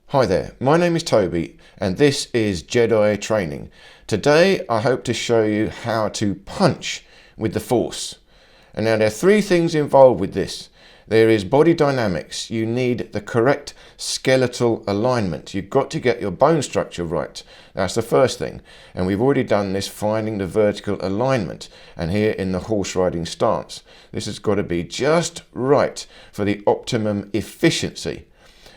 Hi there, my name is Toby and this is JEDI training. Today I hope to show you how to punch with the force. And now there are three things involved with this. There is body dynamics. You need the correct skeletal alignment. You've got to get your bone structure right. That's the first thing. And we've already done this, finding the vertical alignment. And here in the horse riding stance, this has got to be just right for the optimum efficiency.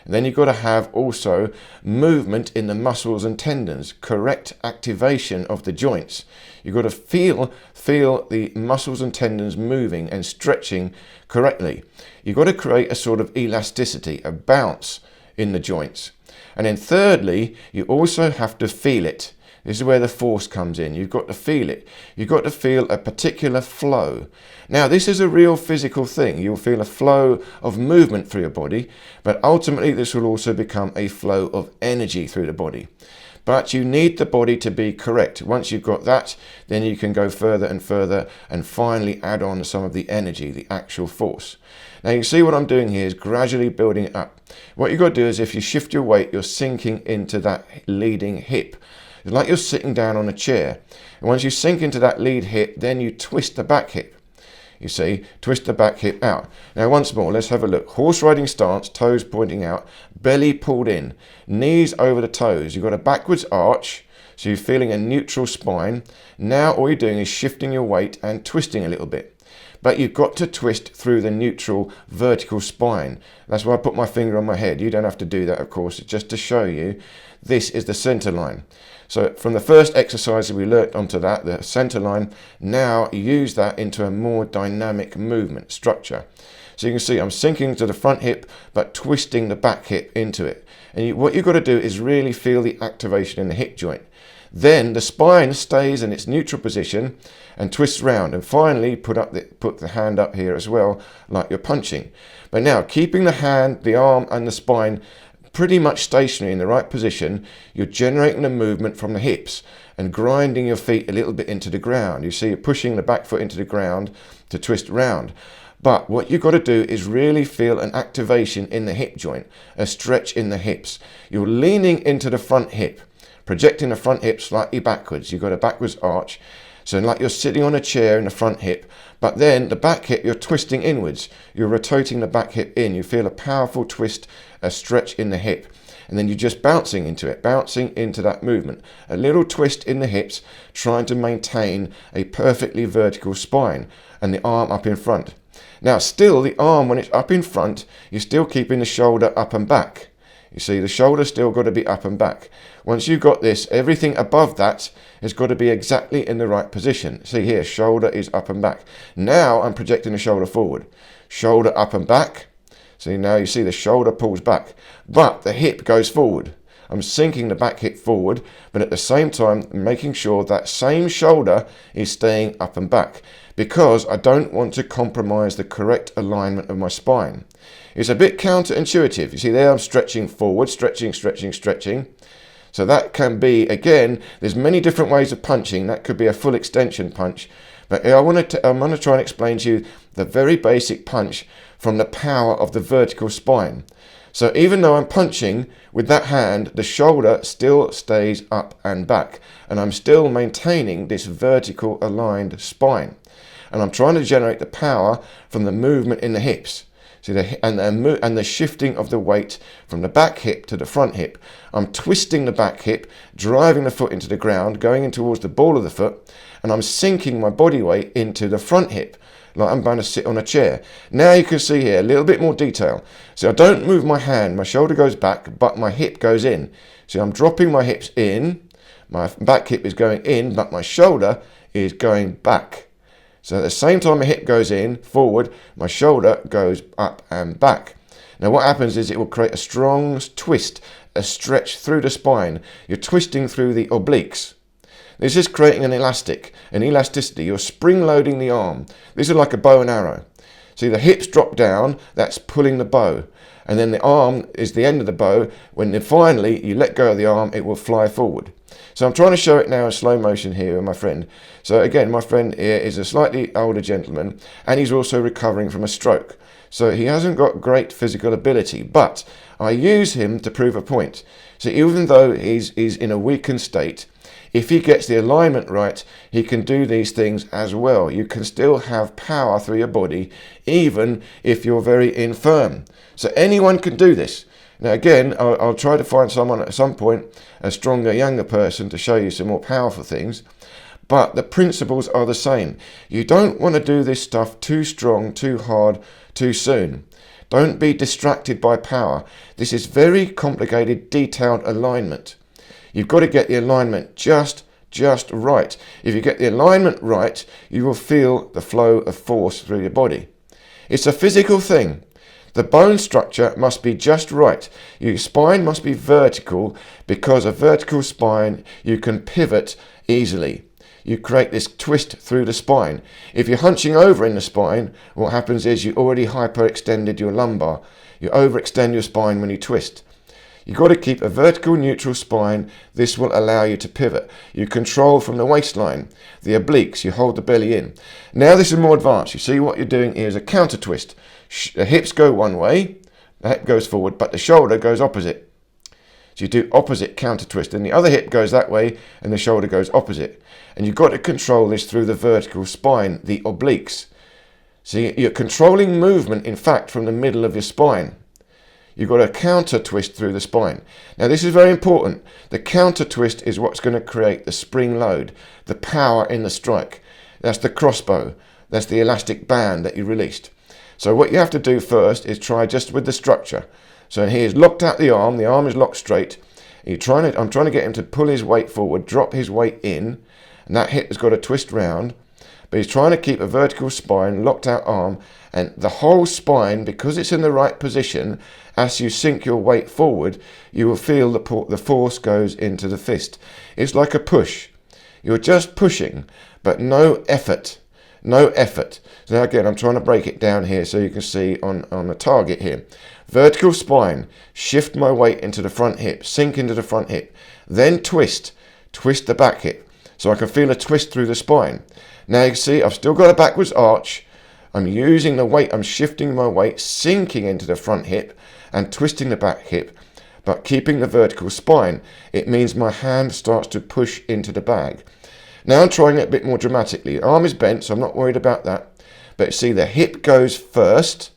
And then you've got to have also movement in the muscles and tendons, correct activation of the joints. You've got to feel the muscles and tendons moving and stretching correctly. You've got to create a sort of elasticity, a bounce in the joints. And then thirdly, you also have to feel it. This is where the force comes in. You've got to feel it. You've got to feel a particular flow. Now, this is a real physical thing. You'll feel a flow of movement through your body, but ultimately this will also become a flow of energy through the body. But you need the body to be correct. Once you've got that, then you can go further and further and finally add on some of the energy, the actual force. Now you see what I'm doing here is gradually building it up. What you've got to do is if you shift your weight, you're sinking into that leading hip. It's like you're sitting down on a chair. And once you sink into that lead hip, then you twist the back hip. You see, twist the back hip out. Now once more, let's have a look. Horse riding stance, toes pointing out, belly pulled in, knees over the toes. You've got a backwards arch, so you're feeling a neutral spine. Now all you're doing is shifting your weight and twisting a little bit. But you've got to twist through the neutral vertical spine. That's why I put my finger on my head. You don't have to do that, of course. It's just to show you this is the center line. So from the first exercise we learnt onto that, the center line, now use that into a more dynamic movement structure. So you can see I'm sinking to the front hip, but twisting the back hip into it. And what you've got to do is really feel the activation in the hip joint. Then the spine stays in its neutral position and twists round. And finally, put the hand up here as well, like you're punching. But now, keeping the hand, the arm and the spine pretty much stationary in the right position, you're generating the movement from the hips and grinding your feet a little bit into the ground. You see, you're pushing the back foot into the ground to twist round. But what you've got to do is really feel an activation in the hip joint, a stretch in the hips. You're leaning into the front hip, projecting the front hip slightly backwards. You've got a backwards arch. So like you're sitting on a chair in the front hip, but then the back hip, you're twisting inwards. You're rotating the back hip in. You feel a powerful twist, a stretch in the hip. And then you're just bouncing into it, bouncing into that movement. A little twist in the hips, trying to maintain a perfectly vertical spine and the arm up in front. Now still the arm, when it's up in front, you're still keeping the shoulder up and back. You see, the shoulder's still got to be up and back. Once you've got this, everything above that has got to be exactly in the right position. See here, shoulder is up and back. Now I'm projecting the shoulder forward. Shoulder up and back. See, now you see the shoulder pulls back, but the hip goes forward. I'm sinking the back hip forward, but at the same time making sure that same shoulder is staying up and back, because I don't want to compromise the correct alignment of my spine. It's a bit counterintuitive. You see there I'm stretching forward, stretching. So that can be, again, there's many different ways of punching. That could be a full extension punch. But I'm going to try and explain to you the very basic punch from the power of the vertical spine. So even though I'm punching with that hand, the shoulder still stays up and back. And I'm still maintaining this vertical aligned spine. And I'm trying to generate the power from the movement in the hips. See, and the shifting of the weight from the back hip to the front hip. I'm twisting the back hip, driving the foot into the ground, going in towards the ball of the foot, and I'm sinking my body weight into the front hip, like I'm going to sit on a chair. Now you can see here a little bit more detail. So I don't move my hand, my shoulder goes back, but my hip goes in. So I'm dropping my hips in, my back hip is going in, but my shoulder is going back. So at the same time my hip goes in, forward, my shoulder goes up and back. Now what happens is it will create a strong twist, a stretch through the spine. You're twisting through the obliques. This is creating an elasticity. You're spring loading the arm. This is like a bow and arrow. See, the hips drop down, that's pulling the bow. And then the arm is the end of the bow. When finally you let go of the arm, it will fly forward. So I'm trying to show it now in slow motion here with my friend. So again, my friend here is a slightly older gentleman, and he's also recovering from a stroke. So he hasn't got great physical ability, but I use him to prove a point. So even though he's in a weakened state, if he gets the alignment right, he can do these things as well. You can still have power through your body, even if you're very infirm. So anyone can do this. Now again, I'll try to find someone at some point, a stronger, younger person, to show you some more powerful things. But the principles are the same. You don't want to do this stuff too strong, too hard, too soon. Don't be distracted by power. This is very complicated, detailed alignment. You've got to get the alignment just right. If you get the alignment right, you will feel the flow of force through your body. It's a physical thing. The bone structure must be just right. Your spine must be vertical, because a vertical spine, you can pivot easily. You create this twist through the spine. If you're hunching over in the spine, what happens is you already hyperextended your lumbar. You overextend your spine when you twist. You've got to keep a vertical neutral spine. This will allow you to pivot. You control from the waistline, the obliques, you hold the belly in. Now this is more advanced. You see what you're doing here is a counter twist. The hips go one way, the hip goes forward, but the shoulder goes opposite. So you do opposite counter twist, and the other hip goes that way and the shoulder goes opposite. And you've got to control this through the vertical spine, the obliques. So you're controlling movement, in fact, from the middle of your spine. You've got a counter twist through the spine. Now this is very important. The counter twist is what's going to create the spring load, the power in the strike. That's the crossbow. That's the elastic band that you released. So what you have to do first is try just with the structure. So he's locked out the arm is locked straight. I'm trying to get him to pull his weight forward, drop his weight in, and that hip has got to twist round. But he's trying to keep a vertical spine, locked out arm, and the whole spine, because it's in the right position, as you sink your weight forward, you will feel the force goes into the fist. It's like a push. You're just pushing, but no effort. No effort. So now again, I'm trying to break it down here so you can see on the target here. Vertical spine, shift my weight into the front hip, sink into the front hip, then twist the back hip. So I can feel a twist through the spine. Now you can see I've still got a backwards arch. I'm using the weight, I'm shifting my weight, sinking into the front hip and twisting the back hip, but keeping the vertical spine. It means my hand starts to push into the bag. Now I'm trying it a bit more dramatically. The arm is bent, so I'm not worried about that. But see, the hip goes first.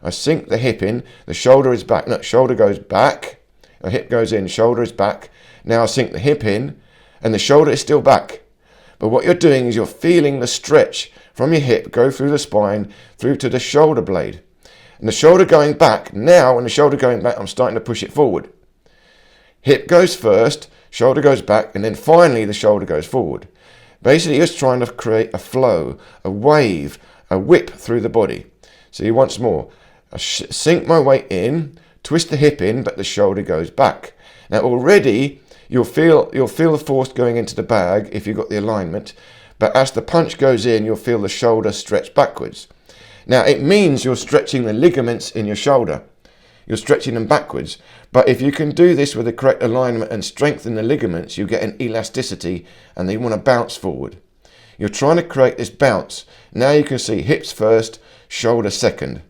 I sink the hip in, the shoulder is back. No, shoulder goes back, the hip goes in, shoulder is back. Now I sink the hip in, and the shoulder is still back. But what you're doing is you're feeling the stretch from your hip go through the spine, through to the shoulder blade. And the shoulder going back, now when the shoulder going back, I'm starting to push it forward. Hip goes first, shoulder goes back, and then finally the shoulder goes forward. Basically, just trying to create a flow, a wave, a whip through the body. See, once more, I sink my weight in, twist the hip in, but the shoulder goes back. Now already, you'll feel the force going into the bag if you've got the alignment, but as the punch goes in, you'll feel the shoulder stretch backwards. Now it means you're stretching the ligaments in your shoulder. You're stretching them backwards. But if you can do this with the correct alignment and strengthen the ligaments, you get an elasticity and they want to bounce forward. You're trying to create this bounce. Now you can see hips first, shoulder second.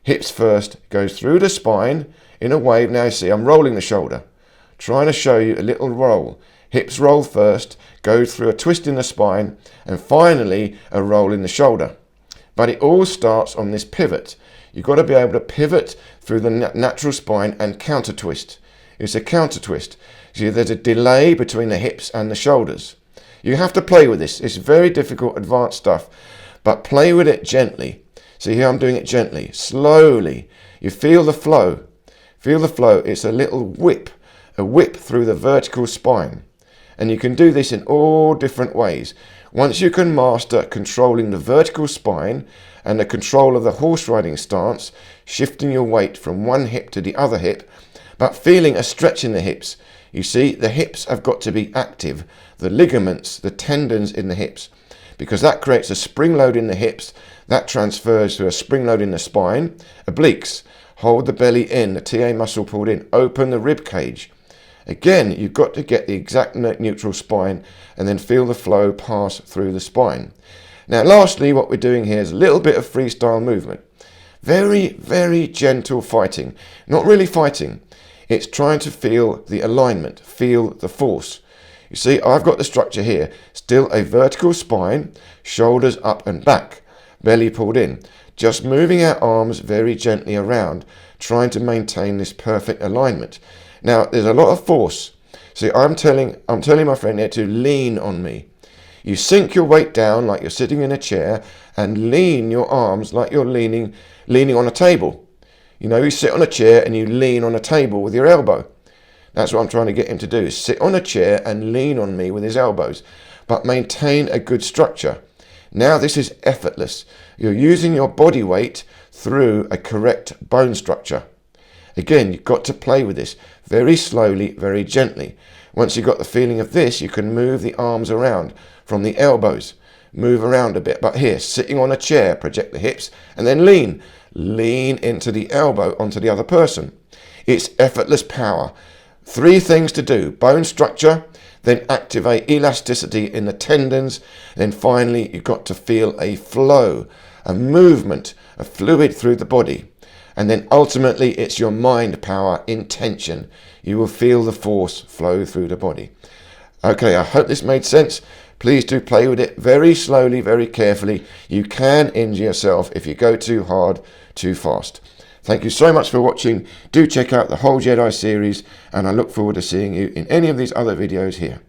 Hips first, goes through the spine in a wave. Now you see I'm rolling the shoulder. Trying to show you a little roll. Hips roll first, go through a twist in the spine, and finally a roll in the shoulder. But it all starts on this pivot. You've got to be able to pivot through the natural spine and counter twist. It's a counter twist. See, there's a delay between the hips and the shoulders. You have to play with this. It's very difficult, advanced stuff, but play with it gently. See here I'm doing it gently, slowly. You feel the flow. Feel the flow. It's a little whip, a whip through the vertical spine. And you can do this in all different ways. Once you can master controlling the vertical spine and the control of the horse riding stance, shifting your weight from one hip to the other hip, but feeling a stretch in the hips. You see, the hips have got to be active, the ligaments, the tendons in the hips, because that creates a spring load in the hips, that transfers to a spring load in the spine. Obliques, hold the belly in, the TA muscle pulled in, open the rib cage. Again, you've got to get the exact neutral spine and then feel the flow pass through the spine. Now lastly, what we're doing here is a little bit of freestyle movement. Very, very gentle fighting. Not really fighting. It's trying to feel the alignment, feel the force. You see, I've got the structure here. Still a vertical spine, shoulders up and back, belly pulled in. Just moving our arms very gently around, trying to maintain this perfect alignment. Now, there's a lot of force. See, I'm telling my friend here to lean on me. You sink your weight down like you're sitting in a chair and lean your arms like you're leaning on a table. You know, you sit on a chair and you lean on a table with your elbow. That's what I'm trying to get him to do. Sit on a chair and lean on me with his elbows, but maintain a good structure. Now this is effortless. You're using your body weight through a correct bone structure. Again, you've got to play with this very slowly, very gently. Once you've got the feeling of this, you can move the arms around from the elbows. Move around a bit. But here, sitting on a chair, project the hips and then lean. Lean into the elbow onto the other person. It's effortless power. 3 things to do. Bone structure, then activate elasticity in the tendons. Then finally, you've got to feel a flow, a movement, a fluid through the body. And then ultimately, it's your mind power, intention. You will feel the force flow through the body. Okay, I hope this made sense. Please do play with it very slowly, very carefully. You can injure yourself if you go too hard, too fast. Thank you so much for watching. Do check out the whole JEDI series, and I look forward to seeing you in any of these other videos here.